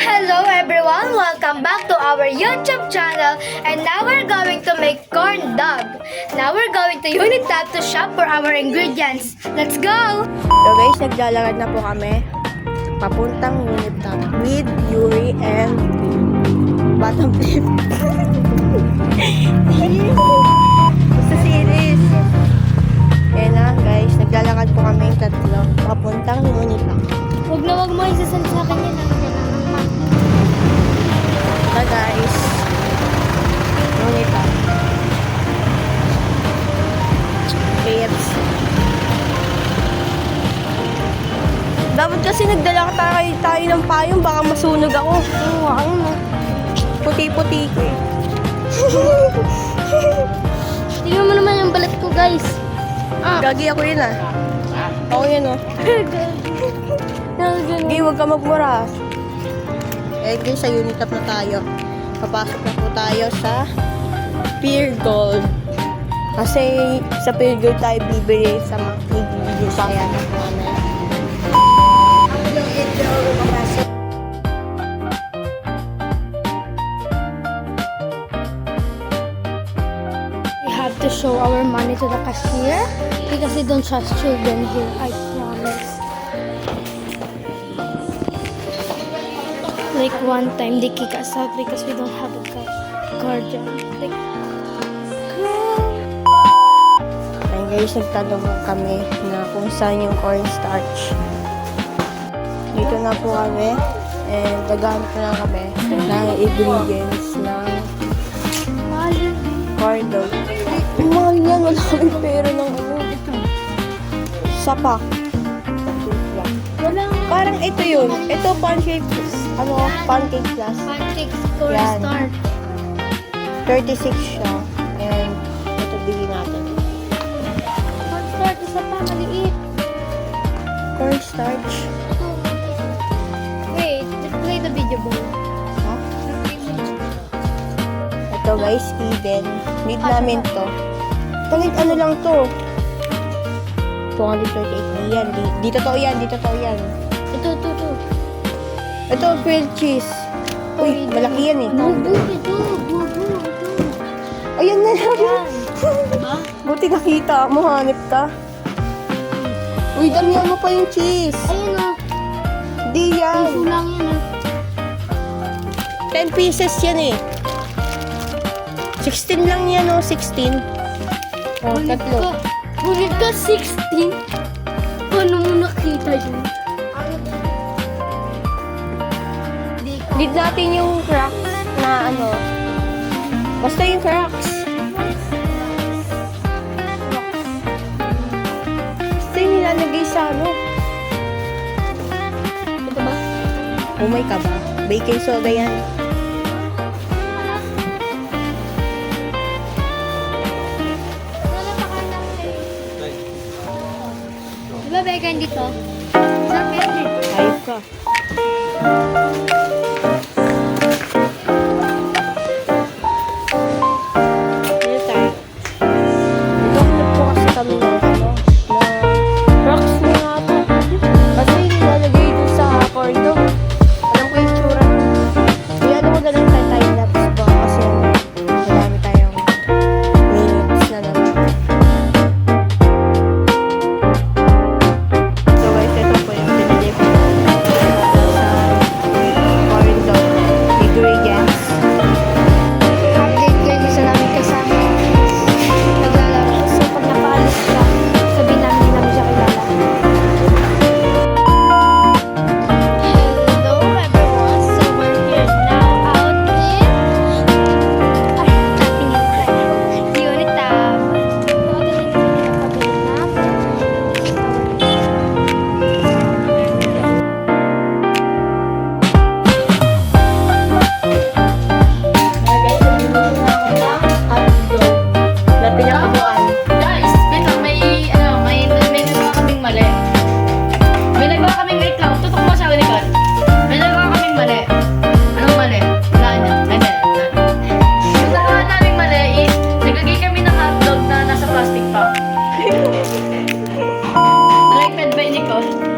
Hello everyone! Welcome back to our YouTube channel, and now we're going to make corn dog. Now we're going to Unit Tab to shop for our ingredients. Let's go! So guys, naglalakad na po kami papuntang Unit Tab with Yuri and Bottom Flip. Sa series. Ayan na guys, naglalakad po kami yung tatlo papuntang Unit Tab. Huwag na huwag mo isasal sa akin yan. Na guys, Unit Tab. KFC. Dapat kasi nagdala tayo ng payong, baka masunog ako. Oo, ano. Puti-puti ko eh. Tingnan mo naman yung balat ko, guys. Gagi ako yun ah. Ako yun oh. Gagi, huwag ka magmura. Eh guys, sa Unit Tab na tayo. Papasok na po tayo sa Pure Gold. Kasi sa Pure Gold tayo bibili sa mga ingredients. Kaya na po kami. We have to show our money to the cashier because we don't trust children here, I promise. Like one time they kick us out because we don't have a guardian. Like, Ayun guys, nagtanong kami na kung saan yung cornstarch. Dito na po kami. And naghanap na kami ng ingredients ng corn dog. Mahal yan, wala kaming pera ng ano. Sapak. Parang ito yun. Ito pancake plus. Ano? Pancake plus. pancakes, Yan. cornstarch. 36 siya. And ito bili natin. Cornstarch, isa pa, maliit. Cornstarch. Wait, just play the video ball. Ha? Ito guys, Eden. Need namin to. Talit ano lang to. 238 yan. Di totoo yan, di totoo yan. Ito. Ito, grilled cheese. Uy, malaki yan eh. Bubu, ito. Ayan na lang. Diba? Buti nakita mo, hanip ka. Uy, damihan mo pa yung cheese. Ayun o. Di yan. Piso lang yun 10 pieces yan eh. 16 lang yan oh, 16. Oh, tatlo. Ulit ka 16. Paano mo nakita yun? Need natin yung cracks na ano. Basta yung cracks. Basta yung nilalagay sa ano. Ito ba? Umay ka ba? Baking soda yan. Diba vegan dito? Saan vegan? Ayos ka. Dito tayo. Naghahanap po kasi kami ng ano, na cracks na ata. Kasi nilalagay dun sa corn dog. Alam ko yung tsura nun. Kaya ano mo na lang tayo time-lapse ba? Kasi marami tayong minutes na naman. So guys, ito po yung binili ko sa corn Oh.